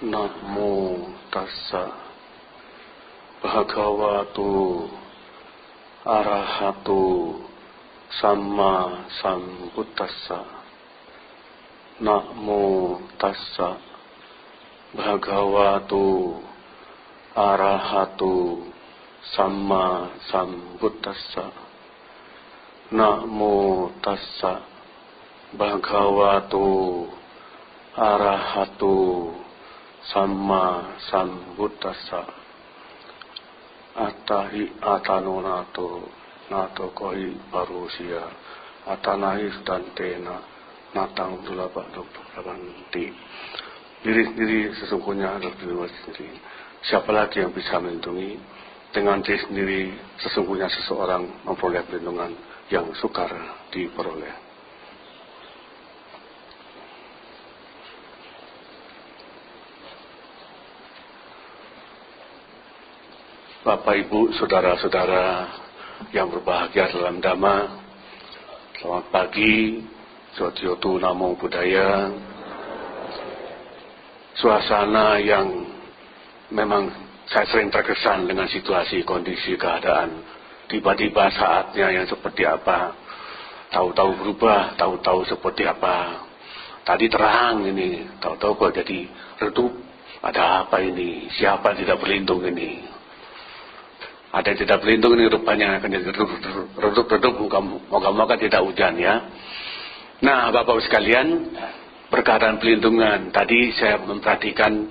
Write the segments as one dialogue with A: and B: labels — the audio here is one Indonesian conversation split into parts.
A: Namo tassa bhagavato arahato samma sambuddhassa. Namo tassa bhagavato arahato samma sambuddhassa. Namo tassa bhagavato arahato samma sambuddhassa. Atahi atanonato nato koi parusia atanahi stantena natang dulapa dokter. Diri sesungguhnya adalah diri sendiri. Siapa lagi yang bisa melindungi? Dengan diri sendiri sesungguhnya seseorang memperoleh perlindungan yang sukar diperoleh. Bapak, Ibu, saudara-saudara yang berbahagia dalam Dhamma, selamat pagi, Jodhyotu Namo Buddhaya. Suasana yang memang saya sering terkesan dengan situasi, kondisi, keadaan. Tiba-tiba saatnya yang seperti apa, tahu-tahu berubah, tahu-tahu seperti apa. Tadi terang ini, tahu-tahu kok jadi redup. Ada apa ini? Siapa yang tidak berlindung ini? Ada yang tidak berlindung ini rupanya akan jadi redup, moga-moga tidak hujan ya. Nah, Bapak sekalian, perkataan pelindungan. Tadi saya memperhatikan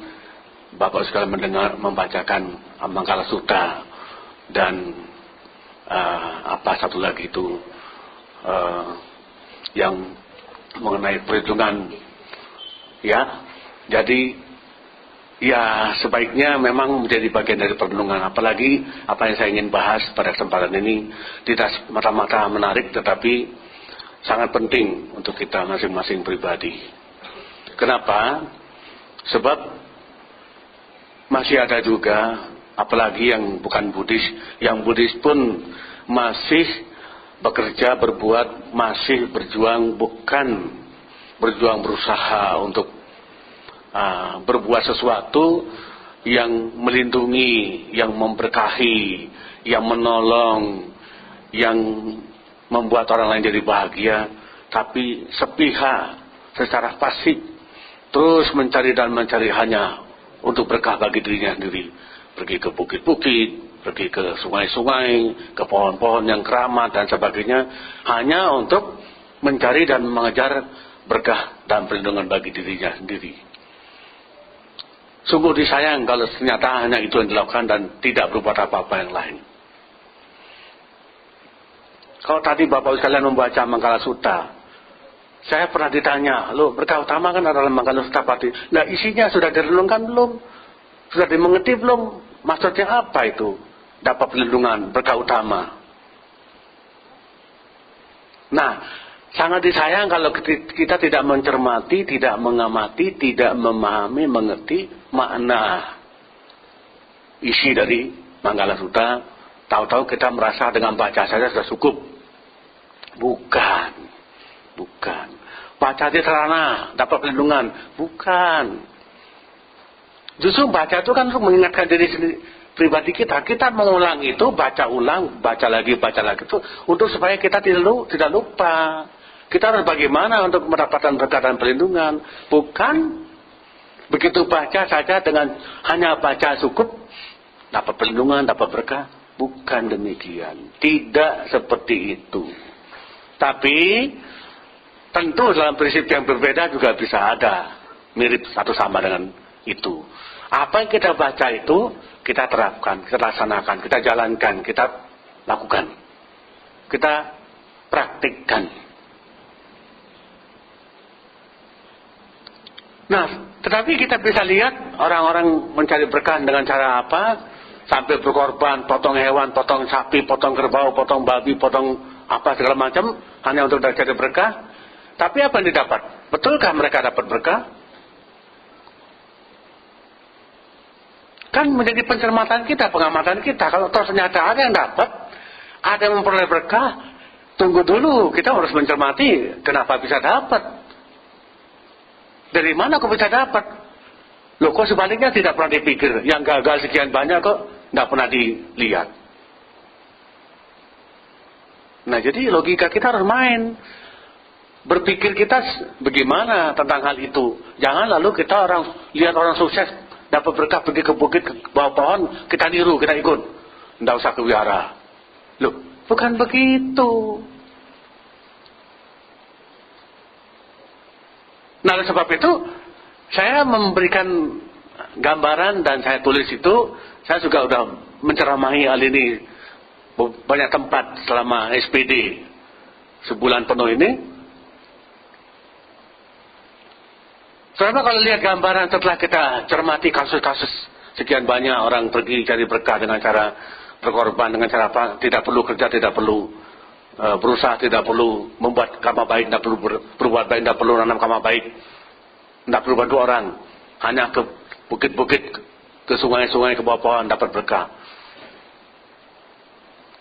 A: Bapak sekalian membacakan Mangala Sutta dan apa satu lagi itu yang mengenai perlindungan ya. Jadi ya, sebaiknya memang menjadi bagian dari perlindungan. Apalagi apa yang saya ingin bahas pada kesempatan ini tidak mata-mata menarik, tetapi sangat penting untuk kita masing-masing pribadi. Kenapa? Sebab masih ada juga, apalagi yang bukan Buddhis, yang Buddhis pun masih bekerja, berbuat, masih berjuang, bukan berjuang berusaha untuk berbuat sesuatu yang melindungi, yang memberkahi, yang menolong, yang membuat orang lain jadi bahagia, tapi sepihak, secara pasif, terus mencari dan mencari hanya untuk berkah bagi dirinya sendiri. Pergi ke bukit-bukit, pergi ke sungai-sungai, ke pohon-pohon yang keramat dan sebagainya, hanya untuk mencari dan mengejar berkah dan perlindungan bagi dirinya sendiri. Sungguh disayang kalau ternyata hanya itu yang dilakukan dan tidak berbuat apa-apa yang lain. Kalau tadi Bapak sekalian membaca Mangala Sutta, saya pernah ditanya, loh berkah utama kan adalah Mangala Sutta Pati. Nah, isinya sudah direnungkan belum? Sudah dimengerti belum? Maksudnya apa itu? Dapat perlindungan, berkah utama. Nah, sangat disayang kalau kita tidak mencermati, tidak mengamati, tidak memahami, mengerti makna isi dari Mangala Sutta. Tahu-tahu kita merasa dengan baca saja sudah cukup. Bukan. Baca di sarana, dapat perlindungan. Bukan. Justru baca itu kan untuk mengingatkan diri sendiri, pribadi kita. Kita mengulang itu, baca ulang, baca lagi itu untuk supaya kita tidak lupa. Kita harus bagaimana untuk mendapatkan berkat dan perlindungan. Bukan begitu baca saja dengan hanya baca cukup dapat perlindungan, dapat berkah. Bukan demikian. Tidak seperti itu. Tapi tentu dalam prinsip yang berbeda juga bisa ada mirip satu sama dengan itu. Apa yang kita baca itu kita terapkan, kita laksanakan, kita jalankan, kita lakukan, kita praktikkan. Nah, tetapi kita bisa lihat orang-orang mencari berkah dengan cara apa? Sampai berkorban, potong hewan, potong sapi, potong kerbau, potong babi, potong apa segala macam hanya untuk mencari berkah. Tapi apa yang didapat? Betulkah mereka dapat berkah? Kan menjadi pencermatan kita, pengamatan kita. Kalau ternyata ada yang dapat, ada yang memperoleh berkah, tunggu dulu, kita harus mencermati kenapa bisa dapat. Dari mana kok bisa dapat? Loh kok sebaliknya tidak pernah dipikir, yang gagal sekian banyak kok tidak pernah dilihat. Nah jadi logika kita harus main. Berpikir kita bagaimana tentang hal itu. Jangan lalu kita lihat orang sukses dapat berkah pergi ke bukit, ke bawah pohon, kita niru, kita ikut. Tidak usah ke wihara. Loh, bukan begitu. Nah oleh sebab itu saya memberikan gambaran dan saya tulis itu. Saya juga sudah menceramahi hal ini banyak tempat selama SPD sebulan penuh ini. Saudara kalau lihat gambaran setelah kita cermati kasus-kasus sekian banyak orang pergi cari berkah dengan cara berkorban, dengan cara apa? Tidak perlu kerja, tidak perlu berusaha, tidak perlu membuat kamar baik, tidak perlu berbuat baik, tidak perlu nanam kamar baik, tidak perlu bantu orang, hanya ke bukit-bukit, ke sungai-sungai, ke bawah pohon dapat berkah.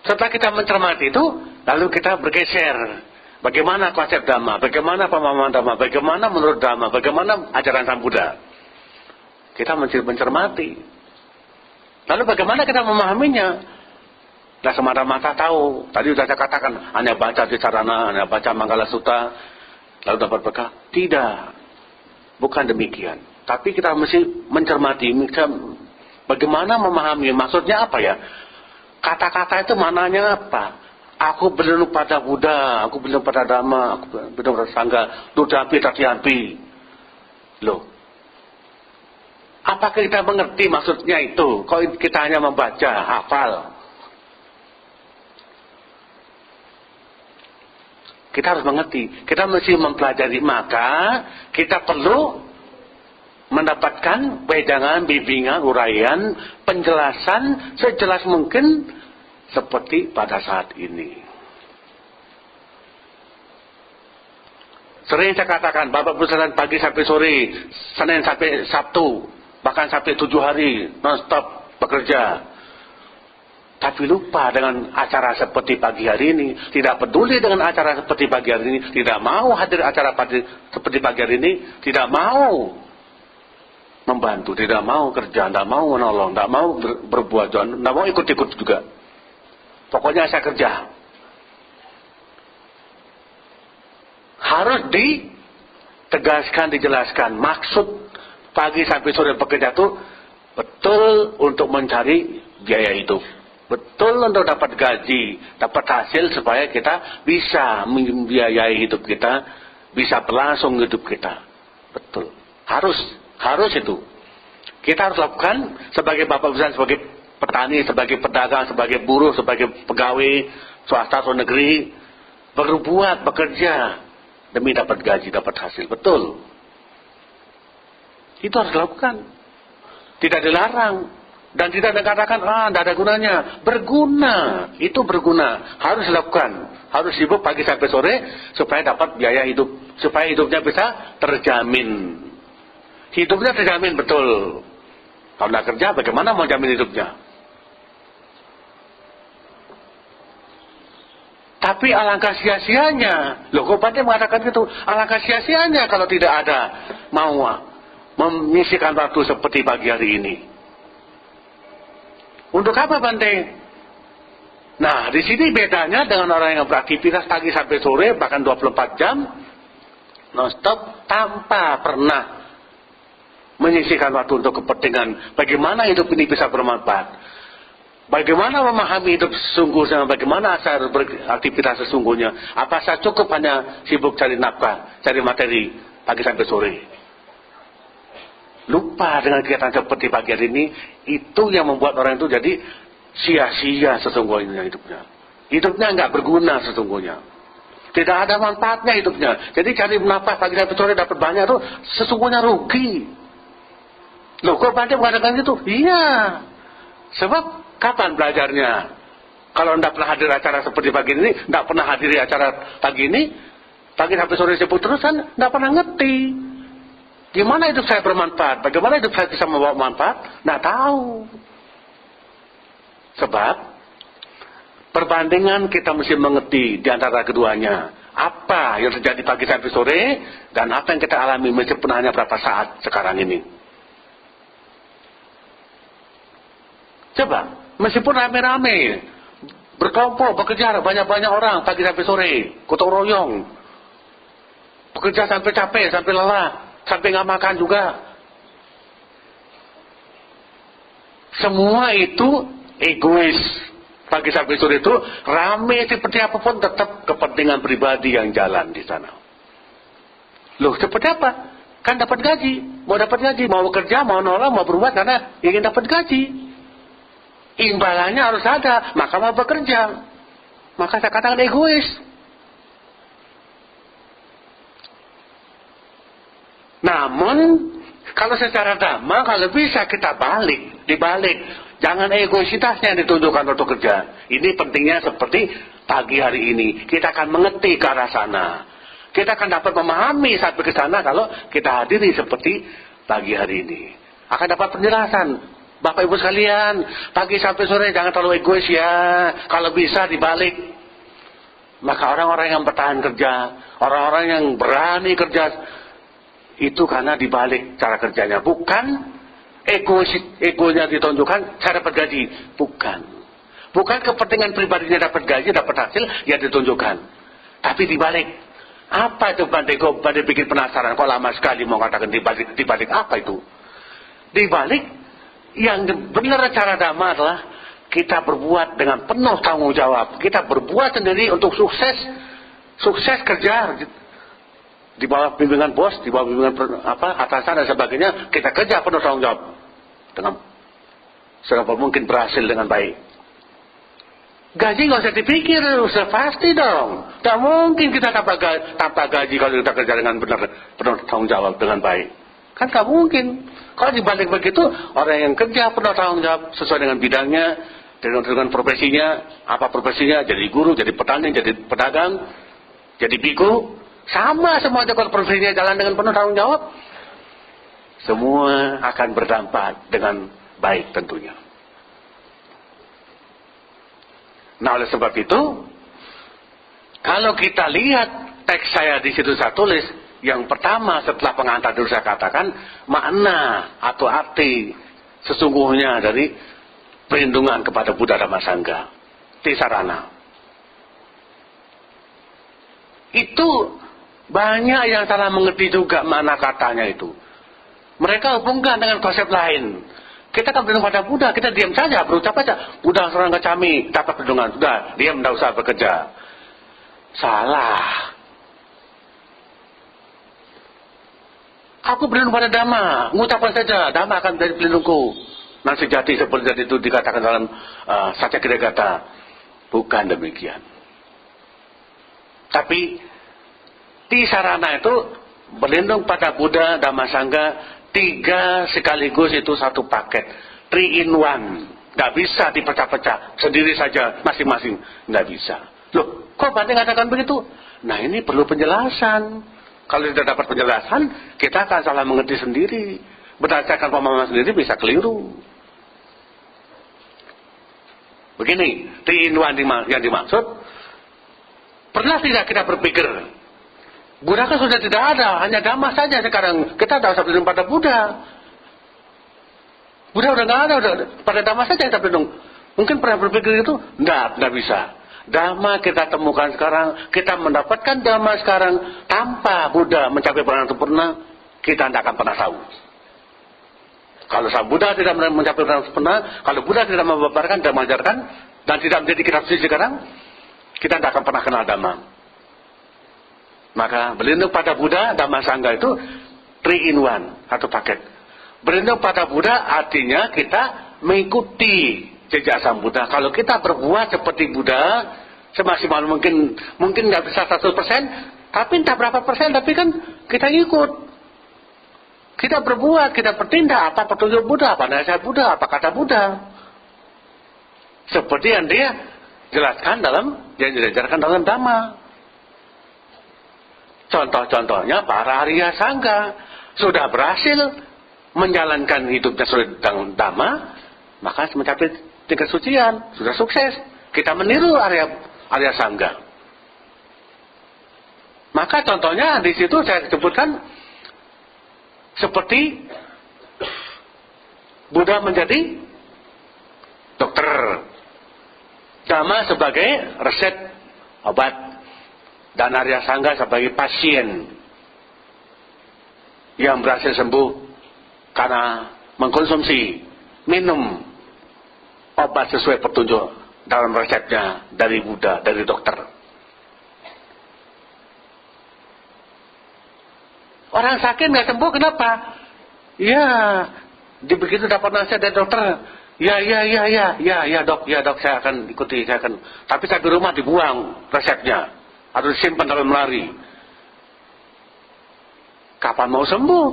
A: Setelah kita mencermati itu, lalu kita bergeser. Bagaimana konsep Dhamma, bagaimana pemahaman Dhamma, bagaimana menurut Dhamma, bagaimana ajaran Sang Buddha. Kita mencermati. Lalu bagaimana kita memahaminya? Nah semata-mata tahu. Tadi sudah saya katakan, hanya baca Tisarana, hanya baca Manggala Sutta, lalu dapat berkah. Tidak. Bukan demikian. Tapi kita mesti mencermati. Bagaimana memahami, maksudnya apa ya? Kata-kata itu maknanya apa? Aku berlindung pada Buddha, aku berlindung pada Dhamma, aku berlindung pada Sangha, Dudampi, Tatyampi. Loh, apakah kita mengerti maksudnya itu? Kok kita hanya membaca, hafal? Kita harus mengerti, kita mesti mempelajari, maka kita perlu mendapatkan wejangan, bimbingan, uraian, penjelasan sejelas mungkin seperti pada saat ini. Sering saya katakan, Bapak Pusatan pagi sampai sore, Senin sampai Sabtu, bahkan sampai 7 hari, non-stop bekerja. Tapi lupa dengan acara seperti pagi hari ini, tidak peduli dengan acara seperti pagi hari ini, tidak mau hadir acara seperti pagi hari ini, tidak mau membantu, tidak mau kerja, tidak mau menolong, tidak mau berbuat, tidak mau ikut-ikut juga. Pokoknya saya kerja. Harus ditegaskan, dijelaskan. Maksud pagi sampai sore bekerja itu betul untuk mencari biaya hidup. Betul untuk dapat gaji, dapat hasil supaya kita bisa membiayai hidup kita, bisa berlangsung hidup kita. Betul. Harus itu. Kita harus lakukan sebagai bapak besar, sebagai petani, sebagai pedagang, sebagai buruh, sebagai pegawai swasta atau negeri, berbuat, bekerja demi dapat gaji, dapat hasil. Betul. Itu harus dilakukan. Tidak dilarang. Dan tidak dikatakan, tidak ada gunanya. Berguna. Itu berguna. Harus dilakukan. Harus sibuk pagi sampai sore supaya dapat biaya hidup. Supaya hidupnya bisa terjamin. Hidupnya terjamin, betul. Kalau tidak kerja, bagaimana mau jamin hidupnya? Tapi alangkah sia-sianya. Loh, kok Bante mengatakan gitu? Alangkah sia-sianya kalau tidak ada mau menyisihkan waktu seperti pagi hari ini. Untuk apa Bante? Nah, di sini bedanya dengan orang yang beraktivitas pagi sampai sore, bahkan 24 jam, non-stop, tanpa pernah menyisihkan waktu untuk kepentingan. Bagaimana hidup ini bisa bermanfaat? Bagaimana memahami hidup sesungguhnya, bagaimana saya beraktivitas sesungguhnya. Apa saya cukup hanya sibuk cari nafkah, cari materi pagi sampai sore. Lupa dengan kegiatan seperti pagi hari ini, itu yang membuat orang itu jadi sia-sia sesungguhnya hidupnya. Hidupnya nggak berguna sesungguhnya. Tidak ada manfaatnya hidupnya. Jadi cari nafkah pagi sampai sore dapat banyak itu sesungguhnya rugi. Loh, kok Bante mengatakan gitu? Iya. Sebab kapan belajarnya? Kalau tidak pernah hadir acara seperti pagi ini, tidak pernah hadiri acara pagi ini, pagi sampai sore sibuk terus kan, tidak pernah ngerti. Gimana hidup saya bermanfaat? Bagaimana hidup saya bisa membawa manfaat? Tidak tahu. Sebab perbandingan kita mesti mengerti di antara keduanya. Apa yang terjadi pagi sampai sore dan apa yang kita alami meskipun hanya berapa saat sekarang ini. Coba, meskipun rame-rame, berkelompok, bekerja, banyak-banyak orang, pagi sampai sore, gotong royong, bekerja sampai capek, sampai lelah, sampai nggak makan juga. Semua itu egois. Pagi sampai sore itu rame seperti apapun, tetap kepentingan pribadi yang jalan di sana. Loh, seperti apa? Kan dapat gaji, mau bekerja, mau nolak, mau berbuat karena ingin dapat gaji. Imbalannya harus ada, maka mau bekerja. Maka saya katakan egois. Namun, kalau secara dhamma, kalau bisa kita dibalik. Jangan egoisitasnya yang ditunjukkan untuk kerja. Ini pentingnya seperti pagi hari ini. Kita akan mengerti ke arah sana. Kita akan dapat memahami saat ke sana kalau kita hadiri seperti pagi hari ini. Akan dapat penjelasan. Bapak Ibu sekalian, pagi sampai sore jangan terlalu egois ya. Kalau bisa dibalik. Maka orang-orang yang bertahan kerja, orang-orang yang berani kerja, itu karena dibalik cara kerjanya. Bukan egonya ditunjukkan, saya dapat gaji. Bukan kepentingan pribadinya dapat gaji, dapat hasil, ya ditunjukkan. Tapi dibalik. Apa itu Bandeko? Bandek bikin penasaran. Kok lama sekali mau katakan dibalik apa itu? Dibalik, yang benar cara dhamma adalah kita berbuat dengan penuh tanggung jawab. Kita berbuat sendiri untuk sukses kerja di bawah bimbingan bos, di bawah bimbingan atasan dan sebagainya. Kita kerja penuh tanggung jawab dengan seberapa mungkin berhasil dengan baik. Gaji nggak usah dipikir, sudah pasti dong. Tak mungkin kita tanpa gaji kalau kita kerja dengan benar, penuh tanggung jawab dengan baik. Kan tak mungkin. Kalau dibalik begitu, orang yang kerja penuh tanggung jawab sesuai dengan bidangnya, dengan profesinya, apa profesinya, jadi guru, jadi petani, jadi pedagang, jadi biku, sama semuanya kalau profesinya jalan dengan penuh tanggung jawab, semua akan berdampak dengan baik tentunya. Nah, oleh sebab itu, kalau kita lihat teks saya di situ saya tulis, yang pertama setelah pengantar dulu saya katakan, makna atau arti sesungguhnya dari perlindungan kepada Buddha Dhamma Sangha, Tisarana. Itu banyak yang salah mengerti juga makna katanya itu. Mereka hubungkan dengan konsep lain. Kita kan berlindung pada Buddha, kita diam saja, berucap aja. Buddha seorang kecami, dapat perlindungan. Sudah, diam, tidak usah bekerja. Salah. Aku berlindung pada Dhamma, mengucapkan saja, Dhamma akan menjadi pelindungku. Nah, sejati seperti itu dikatakan dalam Satya Kridagata. Bukan demikian. Tapi, Tisarana itu berlindung pada Buddha, Dhamma, Sangha, 3 sekaligus itu satu paket. 3 in 1. Nggak bisa dipecah-pecah. Sendiri saja, masing-masing. Nggak bisa. Loh, kok Bante katakan begitu? Nah, ini perlu penjelasan. Kalau tidak dapat penjelasan, kita akan salah mengerti sendiri. Berdasarkan pemahaman sendiri bisa keliru. Begini, 3 in 1 yang dimaksud, pernah tidak kita berpikir, Buddha kan sudah tidak ada, hanya Dhamma saja sekarang. Kita tidak usah berlindung pada Buddha. Buddha udah nggak ada, udah pada Dhamma saja kita berlindung. Mungkin pernah berpikir itu? Nggak bisa. Dhamma kita temukan sekarang, kita mendapatkan Dhamma sekarang tanpa Buddha mencapai peranan sempurna, kita tidak akan pernah tahu. Kalau sang Buddha tidak mencapai peranan sempurna, kalau Buddha tidak membabarkan dan mengajarkan dan tidak menjadi kitab suci sekarang, kita tidak akan pernah kenal Dhamma. Maka berlindung pada Buddha, Dhamma, Sangha itu 3 in 1, satu paket. Berlindung pada Buddha artinya kita mengikuti jejak sang Buddha. Kalau kita berbuat seperti Buddha, semaksimal mungkin nggak bisa 100%, tapi entah berapa persen, tapi kan kita ikut. Kita berbuat, kita bertindak, apa petunjuk Buddha, apa nasihat Buddha, apa kata Buddha. Seperti yang dia jelaskan yang diajarkan dalam Dhamma. Contoh-contohnya para Arya Sangha sudah berhasil menjalankan hidupnya sesuai dengan Dhamma, maka mencapai tingkat sucian, sudah sukses. Kita meniru Arya Sangha. Maka contohnya di situ saya sebutkan seperti Buddha menjadi dokter, Dhamma sebagai resep obat, dan Arya Sangga sebagai pasien yang berhasil sembuh karena mengkonsumsi, minum obat sesuai petunjuk dalam resepnya dari Buddha, dari dokter. Orang sakit nggak sembuh, kenapa? Ya, begitu dapat nasihat dari dokter, ya dok, saya akan ikuti, tapi sampai rumah dibuang resepnya, atau disimpan dalam lemari. Kapan mau sembuh?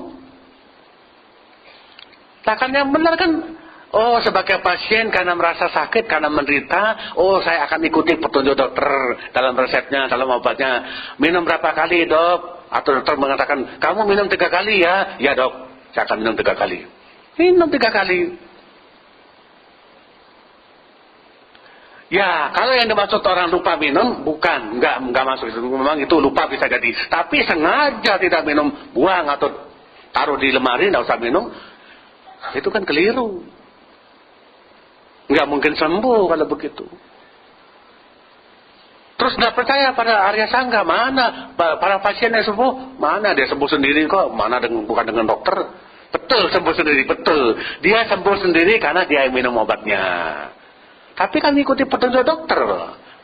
A: Kan yang benar kan, oh sebagai pasien karena merasa sakit, karena menderita, oh saya akan ikuti petunjuk dokter dalam resepnya, dalam obatnya. Minum berapa kali dok? Atau dokter mengatakan, kamu minum 3 kali ya? Ya dok, saya akan minum 3 kali. Minum 3 kali. Ya, kalau yang dimaksud orang lupa minum, bukan, enggak masuk itu. Memang itu lupa bisa jadi. Tapi sengaja tidak minum, buang atau taruh di lemari, enggak usah minum, itu kan keliru. Enggak mungkin sembuh kalau begitu. Terus enggak percaya pada Arya Sangga, mana para pasien yang sembuh? Mana dia sembuh sendiri kok? Mana bukan dengan dokter? Betul sembuh sendiri, betul. Dia sembuh sendiri karena dia minum obatnya. Tapi kan ikuti petunjuk dokter,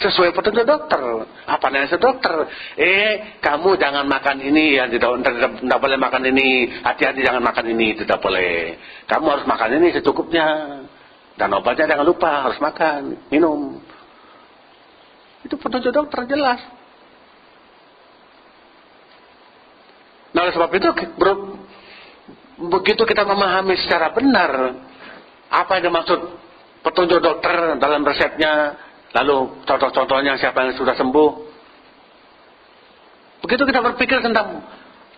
A: sesuai petunjuk dokter. Apa nasihat dokter? Kamu jangan makan ini, ya tidak boleh makan ini. Hati-hati jangan makan ini, tidak boleh. Kamu harus makan ini secukupnya. Dan obatnya jangan lupa, harus makan, minum. Itu petunjuk dokter jelas. Nah, oleh sebab itu begitu kita memahami secara benar apa yang dimaksud petunjuk dokter dalam resepnya, lalu contoh-contohnya siapa yang sudah sembuh. Begitu kita berpikir tentang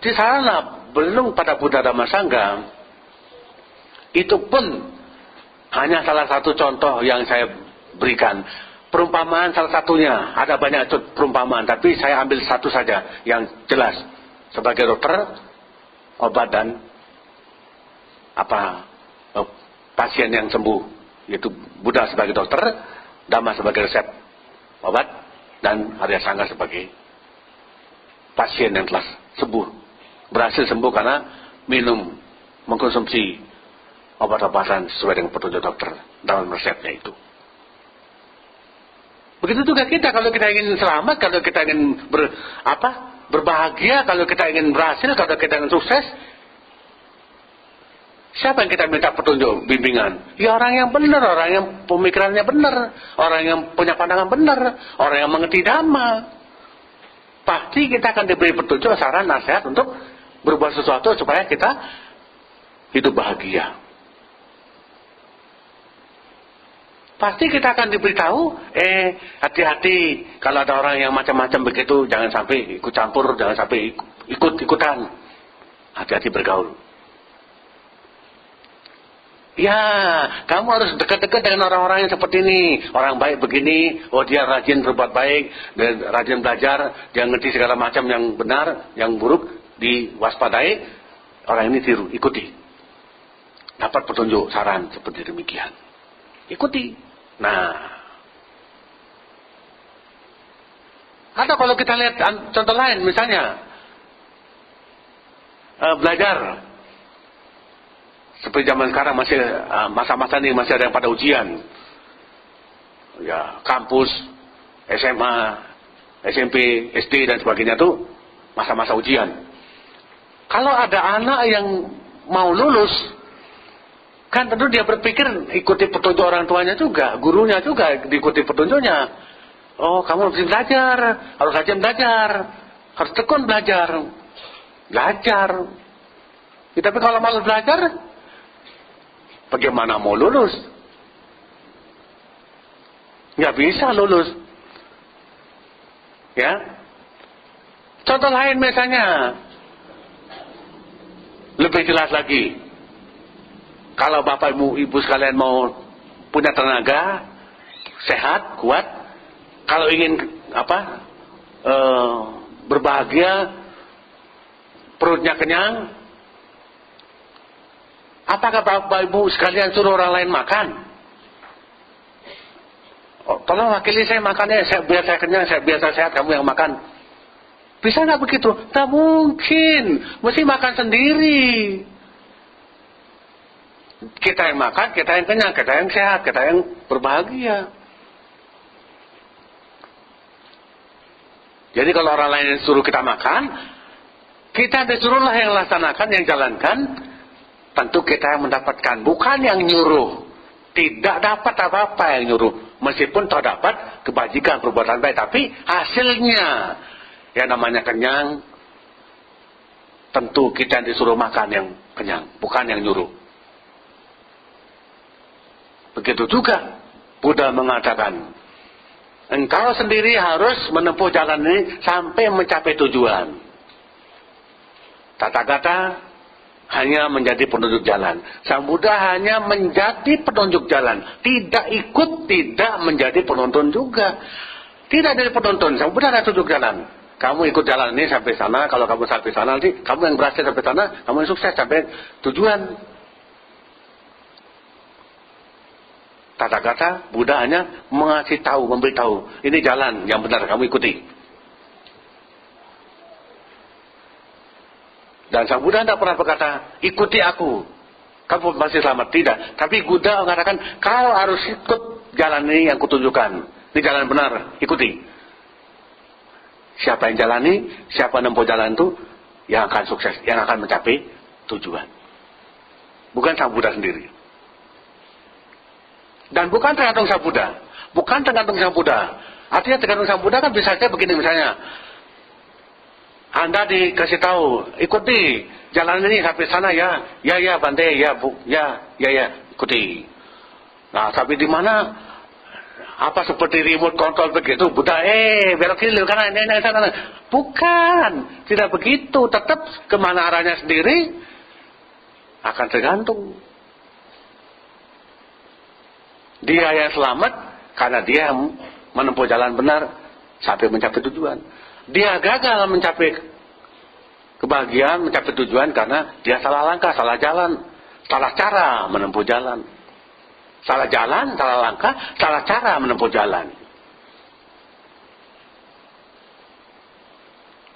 A: di sana belum pada Buddha Dhamma Sangga, itu pun hanya salah satu contoh yang saya berikan. Perumpamaan salah satunya, ada banyak perumpamaan, tapi saya ambil satu saja yang jelas. Sebagai dokter, obat dan pasien yang sembuh. Yaitu Buddha sebagai dokter, Dhamma sebagai resep obat, dan Arya Sangga sebagai pasien yang telah sembuh, berhasil sembuh karena minum, mengkonsumsi obat-obatan sesuai dengan petunjuk dokter dalam resepnya itu. Begitu juga kita, kalau kita ingin selamat, kalau kita ingin berbahagia, kalau kita ingin berhasil, kalau kita ingin sukses, siapa yang kita minta petunjuk, bimbingan? Ya orang yang benar, orang yang pemikirannya benar, orang yang punya pandangan benar, orang yang mengerti Dhamma. Pasti kita akan diberi petunjuk, saran, nasihat untuk berbuat sesuatu supaya kita hidup bahagia. Pasti kita akan diberitahu, hati-hati kalau ada orang yang macam-macam begitu, jangan sampai ikut campur, jangan sampai ikut-ikutan. Hati-hati bergaul. Ya, kamu harus dekat-dekat dengan orang-orang yang seperti ini. Orang baik begini, oh dia rajin berbuat baik, dan rajin belajar, dia ngerti segala macam yang benar, yang buruk, diwaspadai. Orang ini tiru, ikuti. Dapat petunjuk, saran seperti demikian. Ikuti. Nah, atau kalau kita lihat contoh lain, misalnya belajar. Seperti zaman sekarang masih masa-masa ini masih ada yang pada ujian. Ya, kampus, SMA, SMP, SD dan sebagainya itu masa-masa ujian. Kalau ada anak yang mau lulus, kan tentu dia berpikir ikuti petunjuk orang tuanya juga, gurunya juga diikuti petunjuknya. Oh, kamu harus belajar, harus rajin belajar, harus tekun belajar. Tapi kalau malas belajar, bagaimana mau lulus? Nggak bisa lulus. Ya. Contoh lain misalnya, lebih jelas lagi. Kalau bapak ibu sekalian mau punya tenaga, sehat, kuat, kalau ingin berbahagia, perutnya kenyang, apakah bapak ibu sekalian suruh orang lain makan? tolong wakili saya makannya, biar saya kenyang, biar saya sehat, kamu yang makan. Bisa nggak begitu? Nggak mungkin, mesti makan sendiri. Kita yang makan, kita yang kenyang, kita yang sehat, kita yang berbahagia. Jadi kalau orang lain suruh kita makan, kita disuruhlah yang laksanakan, yang jalankan. Tentu kita yang mendapatkan, bukan yang nyuruh. Tidak dapat apa-apa yang nyuruh. Meskipun terdapat kebajikan, perbuatan baik. Tapi hasilnya, yang namanya kenyang, tentu kita yang disuruh makan yang kenyang, bukan yang nyuruh. Begitu juga Buddha mengatakan, engkau sendiri harus menempuh jalan ini sampai mencapai tujuan. Tathagata hanya menjadi penunjuk jalan. Sang Buddha hanya menjadi penunjuk jalan. Tidak ikut, tidak menjadi penonton juga. Tidak jadi penonton. Sang Buddha ada tunjuk jalan. Kamu ikut jalan ini sampai sana. Kalau kamu sampai sana nanti, kamu yang berhasil sampai sana, kamu yang sukses sampai tujuan. Tathagata, Buddha hanya mengasih tahu, memberitahu. Ini jalan yang benar, kamu ikuti. Dan Sang Buddha tidak pernah berkata, ikuti aku, kamu masih selamat. Tidak. Tapi Buddha mengatakan, kau harus ikut jalan ini yang kutunjukkan. Ini jalan benar, ikuti. Siapa yang jalani, siapa yang menempuh jalan itu, yang akan sukses, yang akan mencapai tujuan. Bukan Sang Buddha sendiri. Dan bukan tergantung Sang Buddha. Bukan tergantung Sang Buddha. Artinya tergantung Sang Buddha kan bisa saja begini misalnya. Anda dikasih tahu, ikuti jalan ini sampai sana ya, ya Bante, ya Bu, ya, ikuti. Nah, tapi di mana? Apa seperti remote control begitu? Buddha, belok kiri, kanan, ini, sana. Bukan, tidak begitu. Tetap kemana arahnya sendiri akan tergantung. Dia yang selamat karena dia menempuh jalan benar sampai mencapai tujuan. Dia gagal mencapai kebahagiaan, mencapai tujuan karena dia salah langkah, salah jalan, salah cara menempuh jalan. Salah jalan, salah langkah, salah cara menempuh jalan.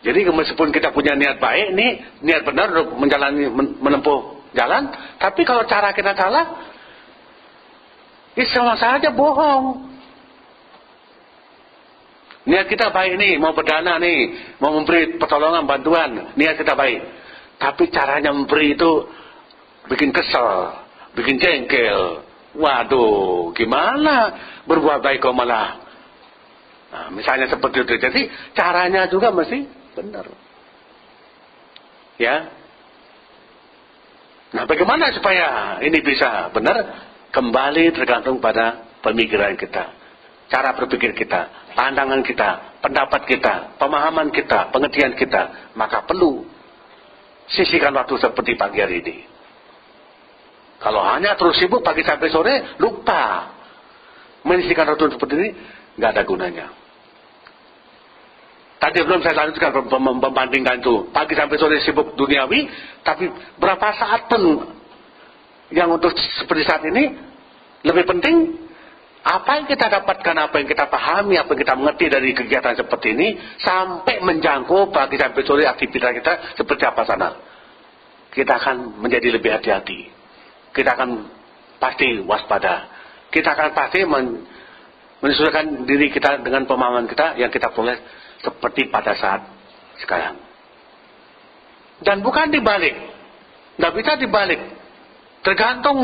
A: Jadi meskipun kita punya niat baik, niat benar untuk menjalani, menempuh jalan, tapi kalau cara kita salah, itu sama saja bohong. Niat kita baik nih, mau berdana nih, mau memberi pertolongan, bantuan, niat kita baik. Tapi caranya memberi itu bikin kesel, bikin jengkel. Waduh, gimana berbuat baik kok malah. Nah, misalnya seperti itu. Jadi caranya juga mesti benar. Ya. Nah, bagaimana supaya ini bisa benar? Kembali tergantung pada pemikiran kita, cara berpikir kita, pandangan kita, pendapat kita, pemahaman kita, pengertian kita. Maka perlu sisihkan waktu seperti pagi hari ini. Kalau hanya terus sibuk pagi sampai sore, lupa menyisihkan waktu seperti ini, nggak ada gunanya. Tadi belum saya lanjutkan membandingkan itu, pagi sampai sore sibuk duniawi, tapi berapa saat pun yang untuk seperti saat ini lebih penting. Apa yang kita dapatkan, apa yang kita pahami, apa yang kita mengerti dari kegiatan seperti ini, sampai menjangkau pagi sampai sore aktivitas kita seperti apa sana. Kita akan menjadi lebih hati-hati. Kita akan pasti waspada. Kita akan pasti menyesuaikan diri kita dengan pemahaman kita yang kita peroleh seperti pada saat sekarang. Dan bukan dibalik. Nggak bisa dibalik. Tergantung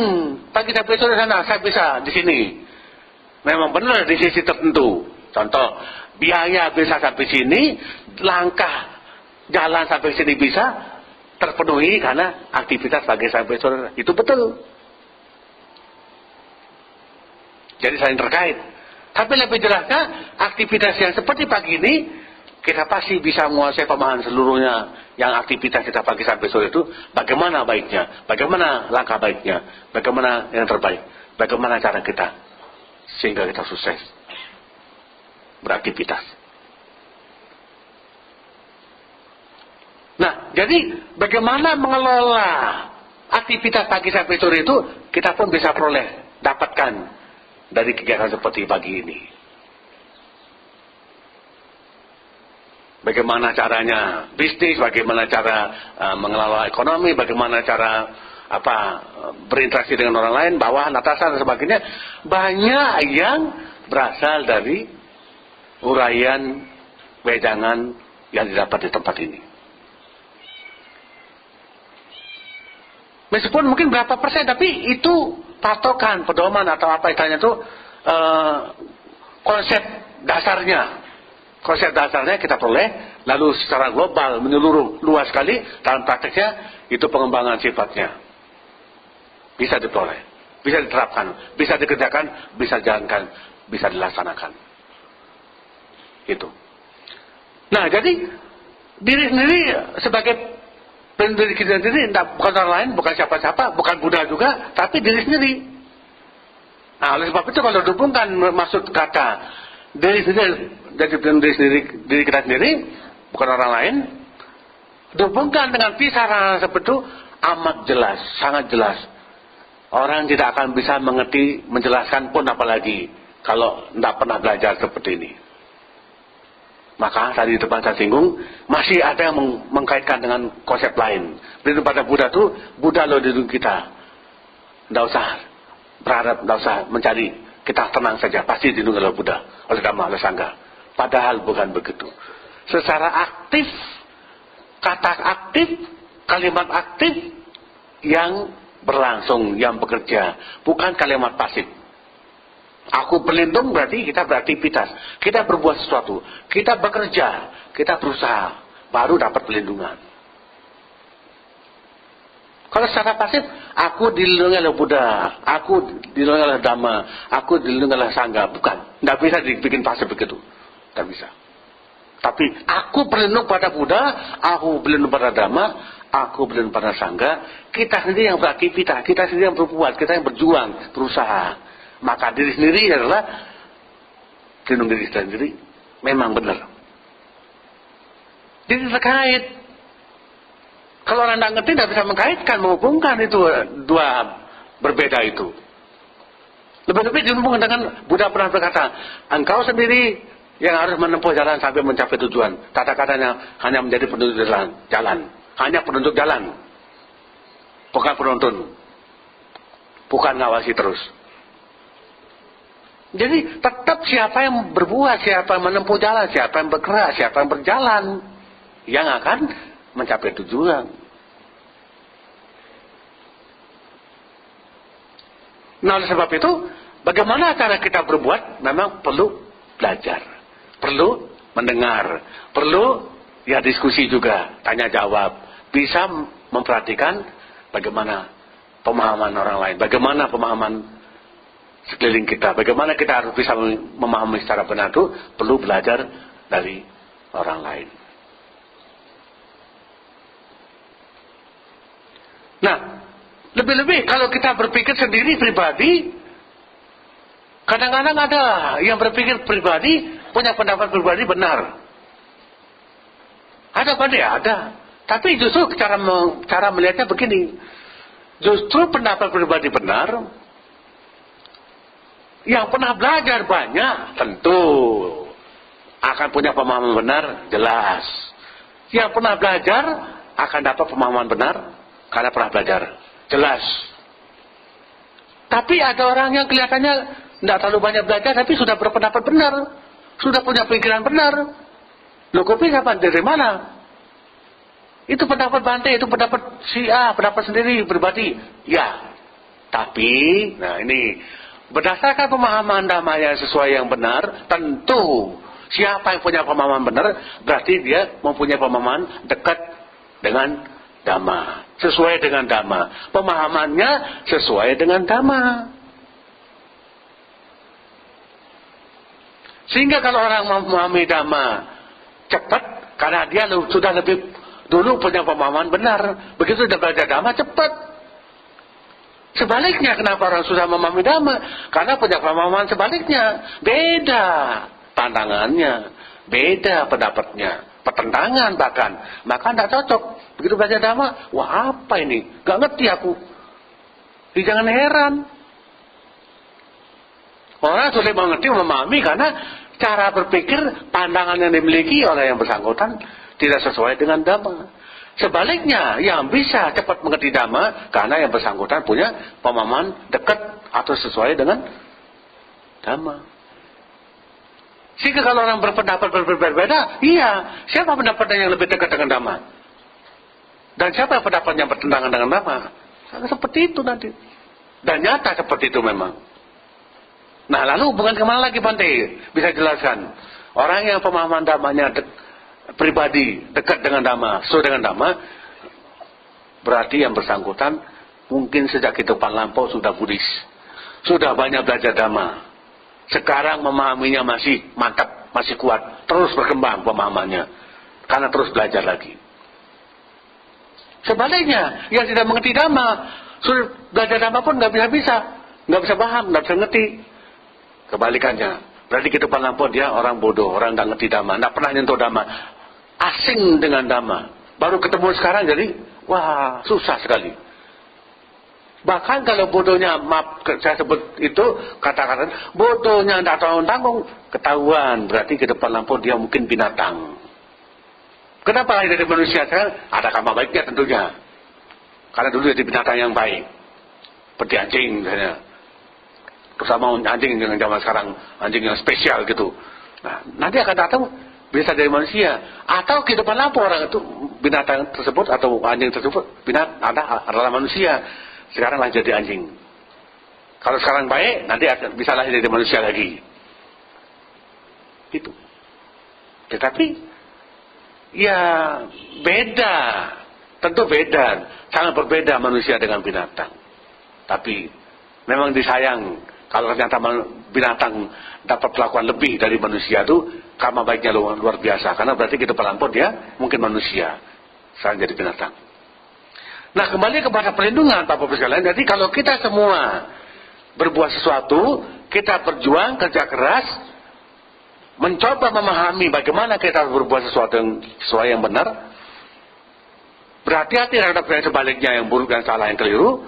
A: pagi sampai sore sana, saya bisa di sini. Memang benar di sisi tertentu. Contoh, biaya bisa sampai sini, langkah jalan sampai sini bisa terpenuhi karena aktivitas pagi sampai sore. Itu betul. Jadi saling terkait. Tapi lebih jelasnya, aktivitas yang seperti pagi ini, kita pasti bisa menguasai pemahaman seluruhnya. Yang aktivitas kita pagi sampai sore itu, bagaimana baiknya, bagaimana langkah baiknya, bagaimana yang terbaik, bagaimana cara kita, sehingga kita sukses beraktivitas. Nah, jadi bagaimana mengelola aktivitas pagi sampai sore itu, kita pun bisa peroleh, dapatkan dari kegiatan seperti pagi ini. bagaimana caranya bisnis, bagaimana cara mengelola ekonomi, bagaimana cara berinteraksi dengan orang lain, bawahan, atasan dan sebagainya. Banyak yang berasal dari uraian wejangan yang didapat di tempat ini. Meskipun mungkin berapa persen, tapi itu patokan, pedoman atau apa istilahnya itu konsep dasarnya. Konsep dasarnya kita peroleh, lalu secara global menyeluruh luas sekali dalam prakteknya itu pengembangan sifatnya. Bisa diperoleh, bisa diterapkan, bisa dikerjakan, bisa dijalankan, bisa dilaksanakan. Itu. Nah, jadi diri sendiri sebagai pendiri kita sendiri, bukan orang lain, bukan siapa-siapa, bukan Buddha juga, tapi diri sendiri. Nah, oleh sebab itu kalau dihubungkan maksud kata diri sendiri, jadi diri kita sendiri, bukan orang lain, dihubungkan dengan pisah seperti itu amat jelas, sangat jelas. Orang tidak akan bisa mengerti, menjelaskan pun apalagi kalau tidak pernah belajar seperti ini. Maka tadi di depan saya singgung, masih ada yang mengkaitkan dengan konsep lain. Berarti pada Buddha itu, Buddha loh di dunia kita. Tidak usah berharap, tidak usah mencari. Kita tenang saja, pasti dilindungi oleh Buddha, oleh Dhamma, oleh Sangha. Padahal bukan begitu. Secara aktif, kata aktif, kalimat aktif yang berlangsung, yang bekerja, bukan kalimat pasif. Aku berlindung berarti kita beraktivitas, kita berbuat sesuatu, kita bekerja, kita berusaha, baru dapat perlindungan. Kalau secara pasif, aku dilindungi oleh Buddha, aku dilindungi oleh Dhamma, aku dilindungi oleh Sangha, bukan. Tidak bisa dibikin pasif begitu, tidak bisa. Tapi aku berlindung pada Buddha, aku berlindung pada Dhamma, aku berlindung pada Sangha. Kita sendiri yang beraktivitas, kita sendiri yang berbuat, kita yang berjuang, berusaha. Maka diri sendiri adalah lindung diri sendiri, memang benar. Jadi terkait. Kalau orang tidak ngerti, tidak bisa mengkaitkan, menghubungkan itu dua berbeda itu. Lebih-lebih dihubungkan dengan Buddha pernah berkata, engkau sendiri yang harus menempuh jalan sampai mencapai tujuan. Kata-katanya hanya menjadi penunjuk jalan. Hanya penunjuk jalan. Bukan penuntun. Bukan ngawasi terus. Jadi tetap siapa yang berbuat, siapa yang menempuh jalan, siapa yang bergerak, siapa yang berjalan, yang akan mencapai tujuan. Nah, oleh sebab itu, bagaimana cara kita berbuat memang perlu belajar, perlu mendengar, perlu diskusi juga, tanya jawab, bisa memperhatikan bagaimana pemahaman orang lain, bagaimana pemahaman sekeliling kita, bagaimana kita harus bisa memahami secara benar itu perlu belajar dari orang lain. Nah, lebih-lebih kalau kita berpikir sendiri pribadi, kadang-kadang ada yang berpikir pribadi, punya pendapat pribadi benar. Ada apa dia? Ada. Tapi justru cara melihatnya begini, justru pendapat pribadi benar, yang pernah belajar banyak tentu akan punya pemahaman benar, jelas. Yang pernah belajar akan dapat pemahaman benar karena pernah belajar, jelas. Tapi ada orang yang kelihatannya tidak terlalu banyak belajar tapi sudah berpendapat benar, sudah punya pikiran benar. Loh, kok bisa dari mana? Itu pendapat Bante, itu pendapat si A, pendapat sendiri pribadi. Ya, tapi nah ini berdasarkan pemahaman Dhamma yang sesuai yang benar, tentu siapa yang punya pemahaman benar berarti dia mempunyai pemahaman dekat dengan Dhamma, sesuai dengan Dhamma, pemahamannya sesuai dengan Dhamma. Sehingga kalau orang memahami Dhamma cepat, karena dia sudah lebih dulu punya pemahaman benar, begitu dia belajar Dhamma cepat. Sebaliknya, kenapa orang susah memahami Dhamma? Karena punya pemahaman sebaliknya. Beda pandangannya, beda pendapatnya, pertentangan bahkan. Maka tidak cocok. Begitu belajar Dhamma, wah apa ini? Gak ngerti aku. Jadi jangan heran. Orang sulit mengerti, memahami karena cara berpikir, pandangan yang dimiliki oleh yang bersangkutan tidak sesuai dengan Dhamma. Sebaliknya, yang bisa cepat mengerti Dhamma karena yang bersangkutan punya pemahaman dekat atau sesuai dengan Dhamma. Sehingga kalau orang berpendapat berbeda, iya, siapa pendapatnya yang lebih dekat dengan Dhamma? Dan siapa pendapatnya bertentangan dengan Dhamma? Seperti itu nanti. Dan nyata seperti itu memang. Nah, lalu hubungan kemana lagi, Bante? Bisa jelaskan. Orang yang pemahaman Dhammanya pribadi dekat dengan Dhamma, sesuai dengan Dhamma, berarti yang bersangkutan mungkin sejak kehidupan lampau sudah Buddhis, sudah banyak belajar Dhamma. Sekarang memahaminya masih mantap, masih kuat, terus berkembang pemahamannya, karena terus belajar lagi. Sebaliknya, yang tidak mengerti Dhamma, sudah belajar Dhamma pun nggak bisa paham, nggak bisa ngerti. Kebalikannya, berarti kehidupan lampau dia orang bodoh, orang nggak ngerti Dhamma, nggak pernah nyentuh Dhamma, asing dengan Dhamma, baru ketemu sekarang jadi wah susah sekali. Bahkan kalau bodohnya, maaf saya sebut itu kata-kata bodohnya tidak tanggung-tanggung, ketahuan berarti kehidupan lampau dia mungkin binatang. Kenapa lahir dari manusia? Sekarang ada karma baiknya tentunya, karena dulu jadi binatang yang baik, seperti anjing misalnya. Terutama anjing yang zaman sekarang, anjing yang spesial gitu. Nah, nanti akan datang bisa dari manusia, atau kehidupan lampau orang itu binatang tersebut atau anjing tersebut adalah manusia. Sekarang lahir jadi anjing. Kalau sekarang baik, nanti akan bisa lahir jadi manusia lagi. Itu. Tetapi ya beda, tentu beda, sangat berbeda manusia dengan binatang. Tapi memang disayang kalau ternyata binatang dapat perlakuan lebih dari manusia itu, karma baiknya luar biasa. Karena berarti kehidupan lampau dia mungkin manusia, sekarang jadi binatang. Nah, kembali kepada perlindungan Bapak-Bapak sekalian. Jadi kalau kita semua berbuat sesuatu, kita berjuang, kerja keras, mencoba memahami bagaimana kita berbuat sesuatu yang sesuai yang benar, berhati-hati terhadap yang sebaliknya, yang buruk, yang salah, yang keliru,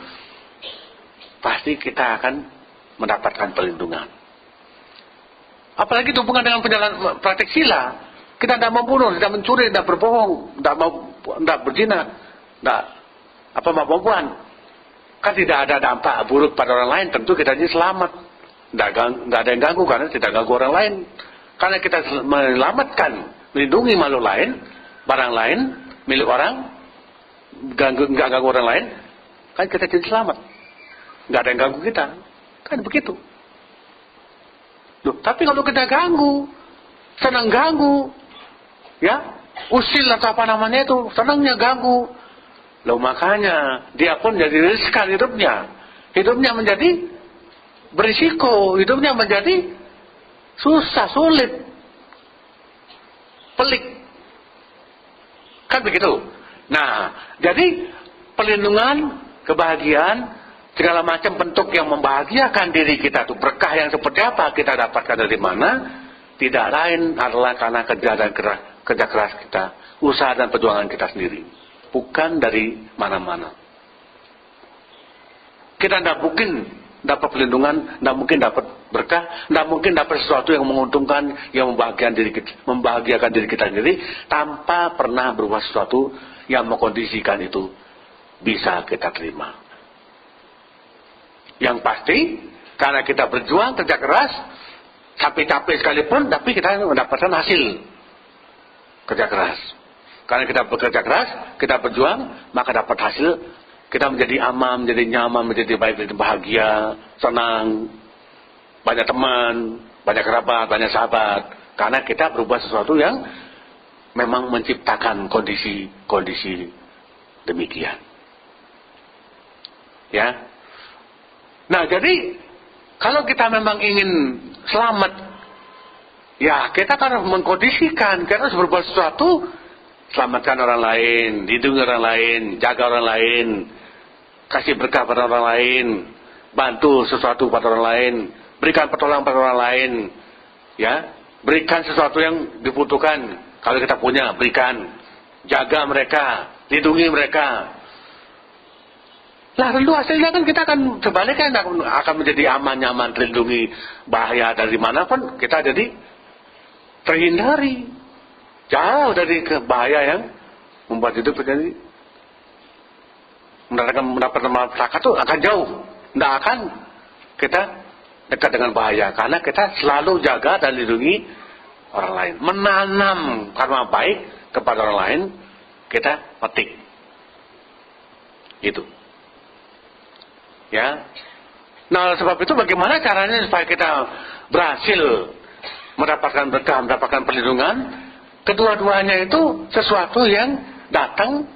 A: pasti kita akan mendapatkan perlindungan. Apalagi hubungan dengan penjalan praktek sila, kita tidak membunuh, tidak mencuri, tidak berbohong, tidak berzina, tidak perempuan, kan tidak ada dampak buruk pada orang lain. Tentu kita ini selamat, tidak ada yang ganggu karena tidak ganggu orang lain. Karena kita menyelamatkan, melindungi makhluk lain, barang lain, milik orang, nggak ganggu orang lain, kan kita jadi selamat, nggak ada yang ganggu kita, kan begitu. Loh, tapi kalau kita ganggu, senang ganggu, ya, usil atau apa namanya itu, senangnya ganggu. Loh, makanya dia pun jadi riskan hidupnya menjadi berisiko, hidupnya menjadi susah, sulit, pelik, kan begitu. Nah, jadi perlindungan, kebahagiaan, segala macam bentuk yang membahagiakan diri kita itu, berkah yang seperti apa kita dapatkan dari mana? Tidak lain adalah karena kerja keras kita, usaha dan perjuangan kita sendiri, bukan dari mana-mana. Kita tidak mungkin dapat perlindungan, tidak mungkin dapat berkah, tidak mungkin dapat sesuatu yang menguntungkan, yang membahagiakan diri kita sendiri, tanpa pernah berbuat sesuatu yang mengkondisikan itu bisa kita terima. Yang pasti, karena kita berjuang, kerja keras, capek-capek sekalipun, tapi kita mendapatkan hasil kerja keras. Karena kita bekerja keras, kita berjuang, maka dapat hasil. Kita menjadi aman, menjadi nyaman, menjadi baik, menjadi bahagia, senang, banyak teman, banyak kerabat, banyak sahabat. Karena kita berbuat sesuatu yang memang menciptakan kondisi demikian. Ya. Nah, jadi kalau kita memang ingin selamat, ya kita kan mengkondisikan, kita harus berbuat sesuatu, selamatkan orang lain, lindungi orang lain, jaga orang lain, kasih berkah pada orang lain, bantu sesuatu pada orang lain, berikan pertolongan pada orang lain, ya, berikan sesuatu yang dibutuhkan. Kalau kita punya, berikan, jaga mereka, lindungi mereka. Lah, tentu hasilnya kan kita akan sebaliknya akan menjadi aman, nyaman, terlindungi, bahaya dari manapun kita jadi terhindari. Jauh dari bahaya yang membuat hidup menjadi mendapatkan malapetaka itu akan jauh. Tidak akan kita dekat dengan bahaya. Karena kita selalu jaga dan lindungi orang lain. Menanam karma baik kepada orang lain, kita petik. Gitu. Ya. Nah, oleh sebab itu bagaimana caranya supaya kita berhasil mendapatkan berkah, mendapatkan perlindungan? Kedua-duanya itu sesuatu yang datang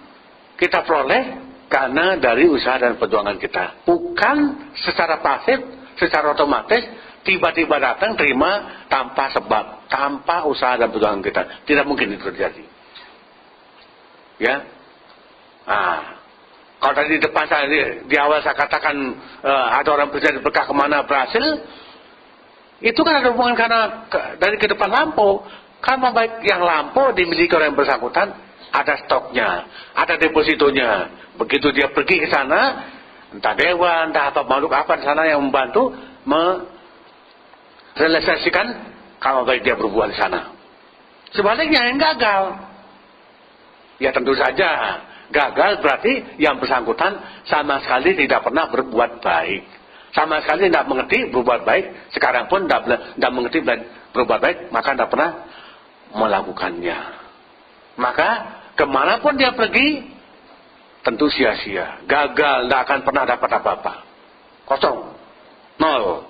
A: kita peroleh karena dari usaha dan perjuangan kita. Bukan secara pasif, secara otomatis, tiba-tiba datang, terima tanpa sebab, tanpa usaha dan perjuangan kita. Tidak mungkin itu terjadi. Ya. Nah, kalau tadi di depan saya, di awal saya katakan ada orang berjaya berkah kemana berhasil, itu kan ada hubungan karena dari ke depan lampau. Karma baik yang lampau dimiliki orang yang bersangkutan, ada stoknya, ada depositonya. Begitu dia pergi ke sana, entah dewan, entah apa makhluk apa di sana yang membantu merealisasikan karma baik dia berbuat di sana. Sebaliknya yang gagal, ya tentu saja gagal berarti yang bersangkutan sama sekali tidak pernah berbuat baik, sama sekali tidak mengerti berbuat baik. Sekarang pun tidak mengerti berbuat baik, maka tidak pernah melakukannya. Maka kemanapun dia pergi tentu sia-sia, gagal, tidak akan pernah dapat apa-apa, kosong, nol.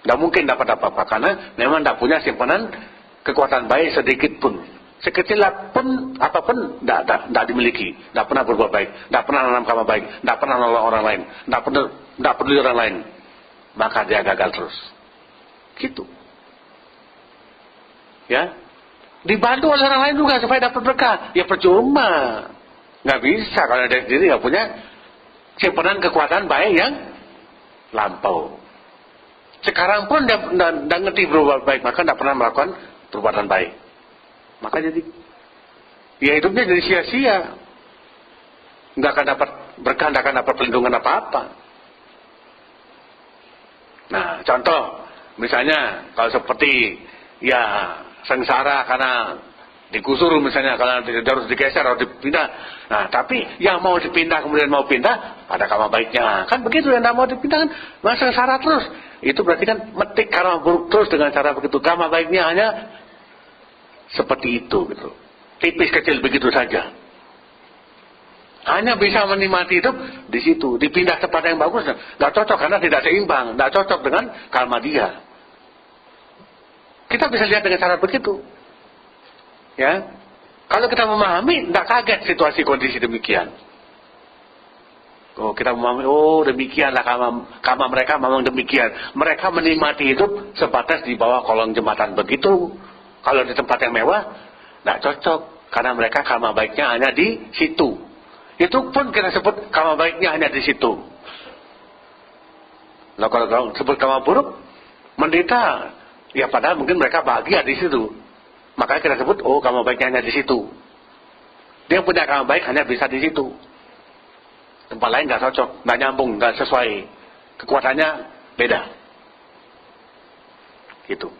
A: Tidak mungkin dapat apa-apa karena memang tidak punya simpanan kekuatan baik sedikit pun. Sekecil pun apapun tidak dimiliki, tidak pernah berbuat baik, tidak pernah menanam karma baik, tidak pernah menolong orang lain, tidak peduli orang lain, maka dia gagal terus. Gitu. Ya, dibantu oleh orang lain juga supaya dapat berkah, ya percuma, nggak bisa kalau dia sendiri nggak punya simpanan kekuatan baik yang lampau. Sekarang pun dia tidak ngerti berbuat baik, maka tidak pernah melakukan perbuatan baik, maka jadi ya hidupnya jadi sia-sia, nggak akan dapat berkah, nggak akan dapat perlindungan apa-apa. Nah, contoh misalnya kalau seperti ya sengsara karena digusur misalnya, kalau harus digeser atau dipindah. Nah, tapi yang mau dipindah kemudian mau pindah, ada karma baiknya. Kan begitu, yang tidak mau dipindah kan masih sengsara terus. Itu berarti kan metik karma buruk terus dengan cara begitu. Karma baiknya hanya seperti itu gitu. Tipis kecil begitu saja. Hanya bisa menikmati hidup di situ. Dipindah tempat yang bagus, nggak cocok karena tidak seimbang, nggak cocok dengan karma dia. Kita bisa lihat dengan cara begitu. Ya. Kalau kita memahami, tidak kaget situasi kondisi demikian. Oh, kita memahami, oh demikianlah karma mereka memang demikian. Mereka menikmati hidup sebatas di bawah kolong jembatan begitu. Kalau di tempat yang mewah, tidak cocok karena mereka karma baiknya hanya di situ. Itu pun kita sebut karma baiknya hanya di situ. Nah, kalau sebut karma buruk, menderita. Ya padahal mungkin mereka bahagia di situ. Makanya kita sebut, oh karma baiknya hanya di situ. Dia punya karma baik hanya bisa di situ. Tempat lain nggak cocok, nggak nyambung, nggak sesuai. Kekuatannya beda. Gitu.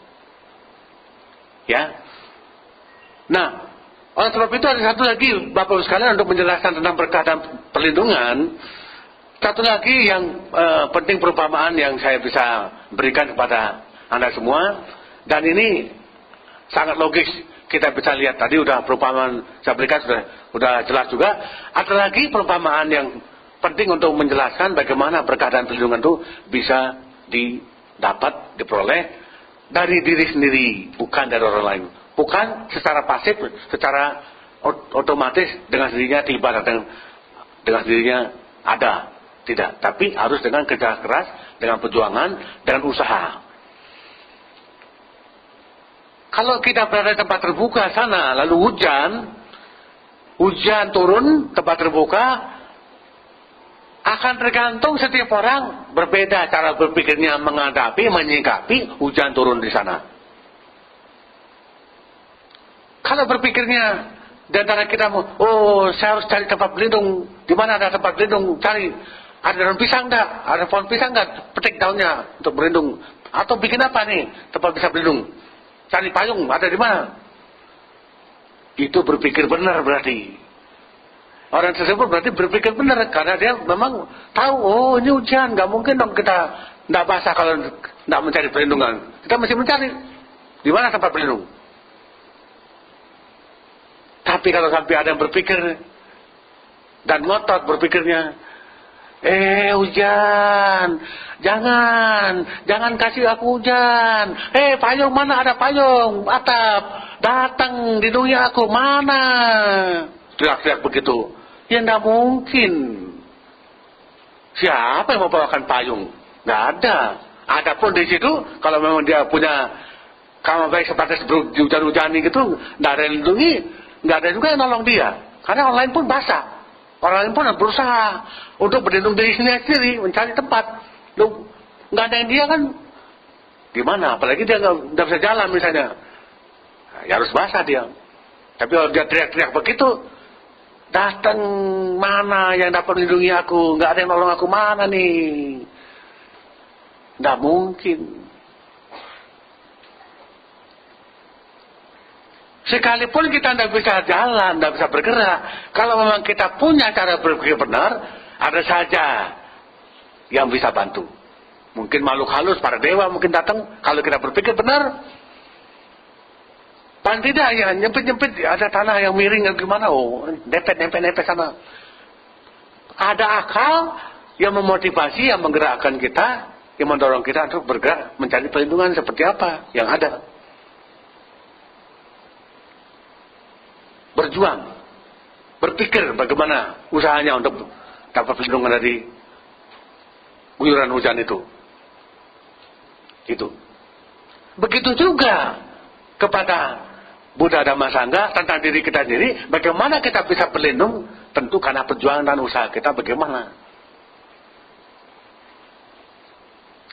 A: Ya. Nah, oleh sebab itu ada satu lagi, Bapak Ibu sekalian, untuk menjelaskan tentang berkah dan perlindungan. Satu lagi yang penting perumpamaan yang saya bisa berikan kepada Anda semua, dan ini sangat logis kita bisa lihat. Tadi udah perumpamaan saya berikan sudah jelas juga. Ada lagi perumpamaan yang penting untuk menjelaskan bagaimana berkah dan perlindungan itu bisa didapat, diperoleh dari diri sendiri, bukan dari orang lain. Bukan secara pasif, secara otomatis dengan sendirinya tiba datang, dengan sendirinya ada. Tidak, tapi harus dengan kerja keras, dengan perjuangan, dengan usaha. Kalau kita berada di tempat terbuka sana, lalu hujan turun, tempat terbuka, akan tergantung setiap orang berbeda cara berpikirnya menghadapi, menyikapi hujan turun di sana. Kalau berpikirnya di antara kita, oh saya harus cari tempat berlindung, di mana ada tempat berlindung, cari, ada daun pisang enggak, ada pohon pisang enggak, petik daunnya untuk berlindung, atau bikin apa nih tempat bisa berlindung. cari payung, ada di mana? Itu berpikir benar berarti. Orang tersebut berarti berpikir benar, karena dia memang tahu, oh ini hujan, nggak mungkin dong kita nggak basah kalau nggak mencari perlindungan. Kita mesti mencari di mana tempat berlindung. Tapi kalau sampai ada yang berpikir dan ngotot berpikirnya, hujan, jangan kasih aku hujan. Payung mana, ada payung, atap, datang lindungi aku, mana? Teriak-teriak begitu. Ya enggak mungkin. Siapa yang membawakan payung? Enggak ada. Adapun di situ, kalau memang dia punya kamar baik sebatas hujan-hujani gitu, enggak ada yang lindungi, enggak ada juga yang nolong dia. Karena orang lain pun basah. Orang lain pun berusaha untuk berlindung diri sendiri, mencari tempat. Loh, enggak ada yang dia kan gimana? Apalagi dia enggak bisa jalan misalnya. Ya harus basah dia. Tapi kalau dia teriak-teriak begitu, datang mana yang dapat melindungi aku? Enggak ada yang nolong aku, mana nih? Enggak mungkin. Sekalipun kita tidak bisa jalan, tidak bisa bergerak, kalau memang kita punya cara berpikir benar, ada saja yang bisa bantu. Mungkin makhluk halus, para dewa mungkin datang, kalau kita berpikir benar. Paling tidak ya, nyempit-nyempit, ada tanah yang miring, gimana, nempet sana. Ada akal yang memotivasi, yang menggerakkan kita, yang mendorong kita untuk bergerak, mencari perlindungan seperti apa yang ada. Berjuang, berpikir bagaimana usahanya untuk dapat perlindungan dari guyuran hujan itu. Gitu. Begitu juga kepada Buddha Dhamma Sangha tentang diri kita sendiri, bagaimana kita bisa berlindung, tentu karena perjuangan dan usaha kita bagaimana.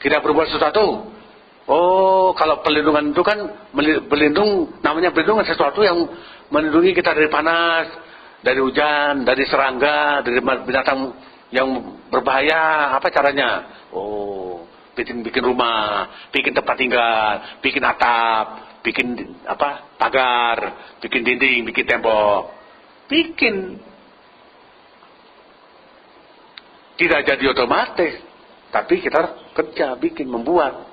A: Kita berbuat sesuatu. Kalau perlindungan itu kan berlindung, namanya berlindung sesuatu yang melindungi kita dari panas, dari hujan, dari serangga, dari binatang yang berbahaya. Apa caranya? Bikin rumah, bikin tempat tinggal, bikin atap, bikin pagar, bikin dinding, bikin tembok. Bikin. Tidak jadi otomatis, tapi kita kerja, bikin, membuat.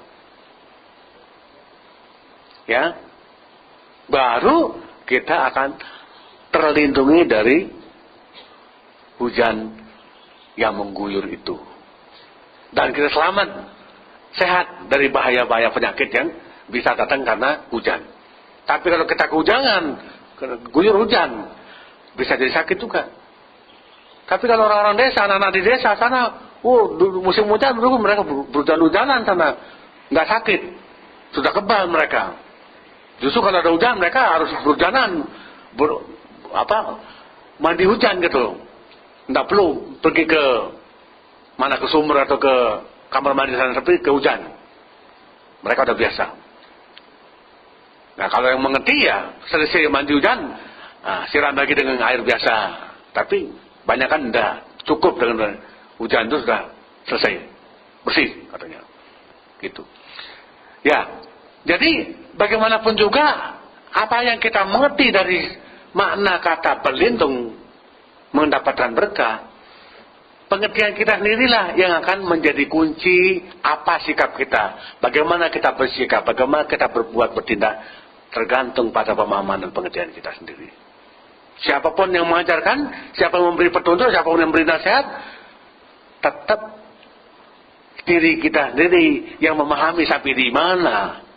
A: Ya, baru kita akan terlindungi dari hujan yang mengguyur itu, dan kita selamat, sehat dari bahaya-bahaya penyakit yang bisa datang karena hujan. Tapi kalau kita kehujanan, guyur hujan, bisa jadi sakit juga. Tapi kalau orang-orang desa, anak-anak di desa sana, musim hujan dulu mereka berhujan-hujanan sana, nggak sakit, sudah kebal mereka. Justru kalau ada hujan mereka harus berhujanan, mandi hujan gitu. Nggak perlu pergi ke mana, ke sumur atau ke kamar mandi sana, tapi ke hujan. Mereka udah biasa. Nah kalau yang mengerti ya selesai mandi hujan, siram lagi dengan air biasa. Tapi banyak kan enggak cukup dengan hujan itu sudah selesai, bersih katanya. Gitu. Ya. Jadi bagaimanapun juga apa yang kita mengerti dari makna kata berlindung mendapatkan berkah, pengertian kita sendirilah yang akan menjadi kunci apa sikap kita, bagaimana kita bersikap, bagaimana kita berbuat, bertindak, tergantung pada pemahaman dan pengertian kita sendiri. Siapapun yang mengajarkan, siapa yang memberi petunjuk, siapapun yang memberi nasihat, tetap diri kita sendiri yang memahami sampai di mana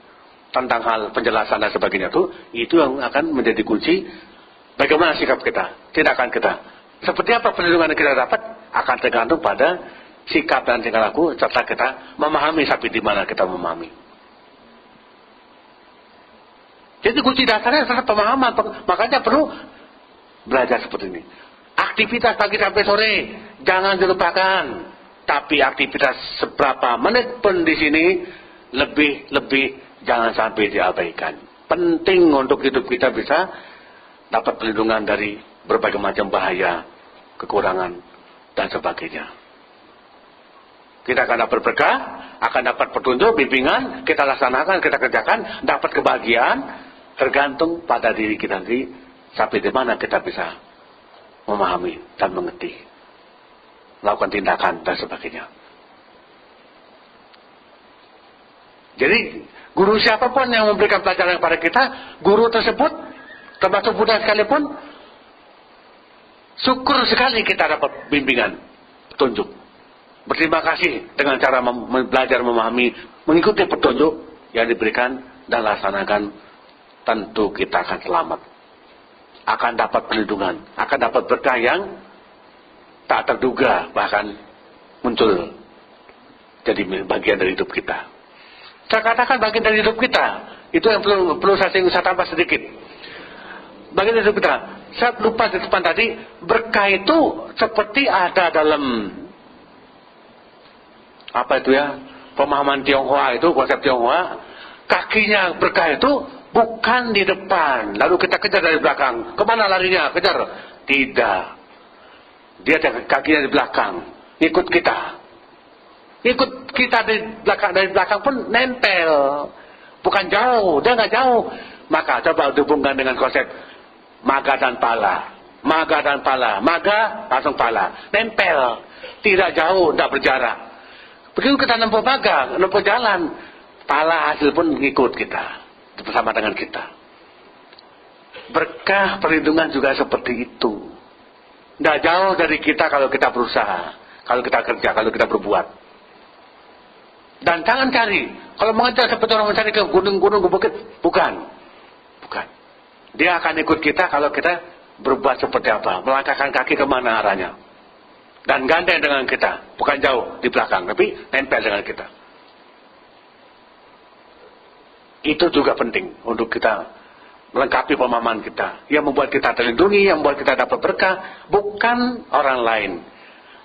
A: tentang hal penjelasan dan sebagainya itu yang akan menjadi kunci bagaimana sikap kita, tindakan kita. Seperti apa perlindungan yang kita dapat akan tergantung pada sikap dan tingkah laku serta kita memahami sampai di mana kita memahami. Jadi kunci dasarnya adalah pemahaman, makanya perlu belajar seperti ini. Aktivitas pagi sampai sore jangan dilupakan, tapi aktivitas seberapa menit pun di sini lebih jangan sampai diabaikan. Penting untuk hidup kita bisa dapat perlindungan dari berbagai macam bahaya, kekurangan, dan sebagainya. Kita akan dapat berkah, akan dapat petunjuk, bimbingan, kita laksanakan, kita kerjakan, dapat kebahagiaan, tergantung pada diri kita sendiri, sampai di mana kita bisa memahami dan mengerti, melakukan tindakan dan sebagainya. Jadi, guru siapapun yang memberikan pelajaran kepada kita, guru tersebut, termasuk Buddha sekalipun, syukur sekali kita dapat bimbingan, petunjuk. Berterima kasih dengan cara belajar memahami, mengikuti petunjuk yang diberikan dan laksanakan, tentu kita akan selamat. Akan dapat perlindungan, akan dapat berkah yang tak terduga, bahkan muncul jadi bagian dari hidup kita. Saya katakan bagian dari hidup kita, itu yang perlu saya tambah sedikit. Bagian dari hidup kita, saya lupa di depan tadi, berkah itu seperti ada dalam apa itu ya, pemahaman Tionghoa itu, konsep Tionghoa, kakinya berkah itu bukan di depan, lalu kita kejar dari belakang. Kemana larinya? Kejar. Tidak. Dia kakinya di belakang, ikut kita. Ikut kita dari belakang pun nempel. Bukan jauh, dia nggak jauh. Maka coba hubungkan dengan konsep maga dan pala. Maga dan pala. Maga langsung pala. Nempel. Tidak jauh, tidak berjarak. Begitu kita nempuh maga, nempuh jalan, pala hasil pun ikut kita, bersama dengan kita. Berkah perlindungan juga seperti itu. Tidak jauh dari kita kalau kita berusaha, kalau kita kerja, kalau kita berbuat. Dan jangan cari, kalau mengejar seperti orang mencari ke gunung-gunung, ke bukit, bukan. Bukan. Dia akan ikut kita kalau kita berbuat seperti apa, melangkahkan kaki kemana arahnya. Dan gandeng dengan kita, bukan jauh di belakang, tapi nempel dengan kita. Itu juga penting untuk kita melengkapi pemahaman kita. Yang membuat kita terlindungi, yang membuat kita dapat berkah, bukan orang lain.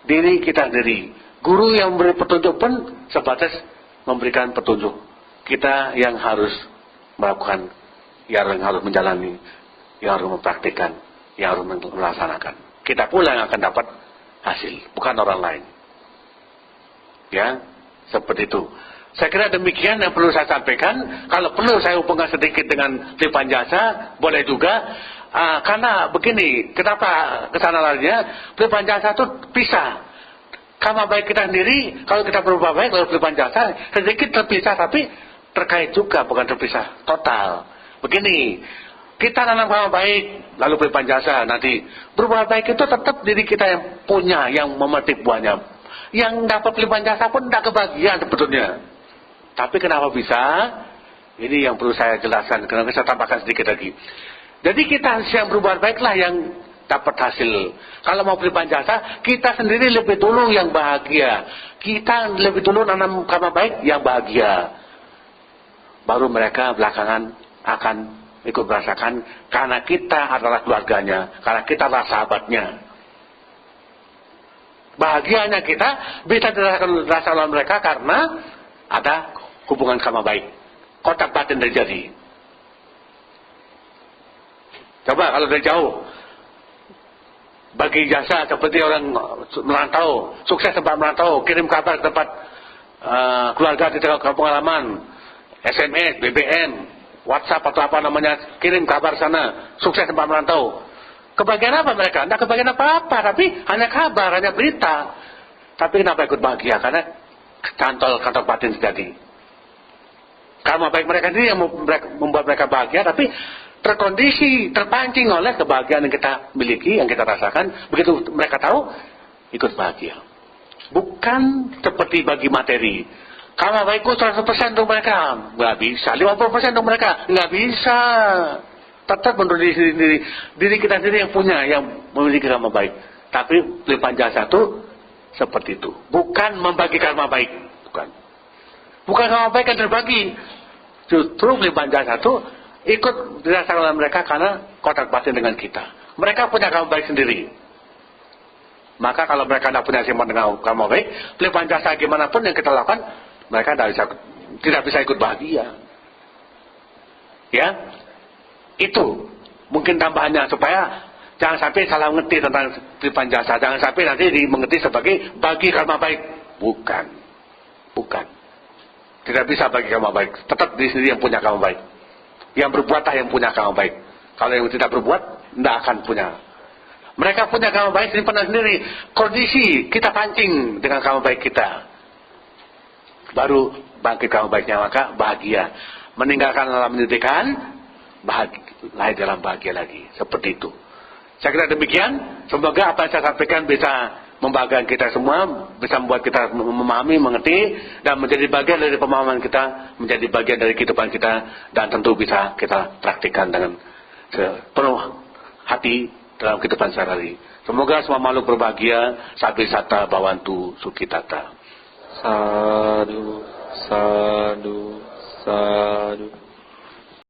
A: Diri kita sendiri. Guru yang memberi petunjuk pun sebatas memberikan petunjuk. Kita yang harus melakukan, yang harus menjalani, yang harus mempraktikkan, yang harus melaksanakan. Kita pula yang akan dapat hasil, bukan orang lain. Ya, seperti itu. Saya kira demikian yang perlu saya sampaikan. Kalau perlu saya hubungkan sedikit dengan titipan jasa, boleh juga. Karena begini, kenapa kesana larinya? Titipan jasa itu bisa. Karma baik kita sendiri, kalau kita berubah baik, kalau titipan jasa sedikit terpisah, tapi terkait juga, bukan terpisah total. Begini, kita nanam karma baik, lalu titipan jasa, nanti berubah baik itu tetap diri kita yang punya, yang memetik buahnya. Yang dapat titipan jasa pun tidak kebagian sebetulnya. Tapi kenapa bisa? Ini yang perlu saya jelaskan, kenapa saya tambahkan sedikit lagi. Jadi kita yang berbuat baiklah yang dapat hasil. Kalau mau titipan jasa, kita sendiri lebih dulu yang bahagia. Kita lebih dulu nanam karma baik yang bahagia. Baru mereka belakangan akan ikut merasakan, karena kita adalah keluarganya, karena kita adalah sahabatnya. Bahagianya kita bisa dirasakan oleh mereka karena ada hubungan karma baik, kontak batin terjadi. Coba kalau dari jauh bagi jasa seperti orang merantau, sukses tempat merantau, kirim kabar ke tempat keluarga di tengah kampung halaman, SMS, BBM, WhatsApp atau apa namanya, kirim kabar sana, sukses tempat merantau. Kebagian apa mereka? Tidak kebagian apa-apa, tapi hanya kabar, hanya berita. Tapi kenapa ikut bahagia? Karena cantol kontak batin terjadi. Karma baik mereka sendiri yang membuat mereka bahagia, tapi terkondisi, terpancing oleh kebahagiaan yang kita miliki, yang kita rasakan. Begitu mereka tahu, ikut bahagia. Bukan seperti bagi materi. Karma baikku 100% untuk mereka, nggak bisa. 50% untuk mereka, nggak bisa. Tetap menurut diri kita sendiri yang punya, yang memiliki karma baik. Tapi titipan jasa itu seperti itu. Bukan membagi karma baik, bukan. Bukan karma baik yang terbagi. Justru titipan jasa itu ikut dirasakan oleh mereka karena kontak batin dengan kita. Mereka punya karma baik sendiri. Maka kalau mereka tidak punya simpanan dengan karma baik, titipan jasa gimana pun yang kita lakukan, mereka tidak bisa ikut bahagia. Ya, itu mungkin tambahannya supaya jangan sampai salah mengerti tentang titipan jasa. Jangan sampai nanti dimengerti sebagai bagi karma baik. Bukan. Bukan. Tidak bisa bagi kamu baik. Tetap diri sendiri yang punya kamu baik. Yang berbuatlah yang punya kamu baik. Kalau yang tidak berbuat, tidak akan punya. Mereka punya kamu baik simpan sendiri. Kondisi kita pancing dengan kamu baik kita. Baru bangkit kamu baiknya, maka bahagia. Meninggalkan alam pendidikan, bahagia, lahir dalam bahagia lagi. Seperti itu. Saya kira demikian. Semoga apa yang saya sampaikan bisa membahagiakan kita semua, bisa membuat kita memahami, mengerti, dan menjadi bagian dari pemahaman kita, menjadi bagian dari kehidupan kita, dan tentu bisa kita praktikkan dengan sepenuh hati dalam kehidupan sehari-hari. Semoga semua makhluk berbahagia, sabi sata bawantu sukitata.
B: Sadu, sadu, sadu.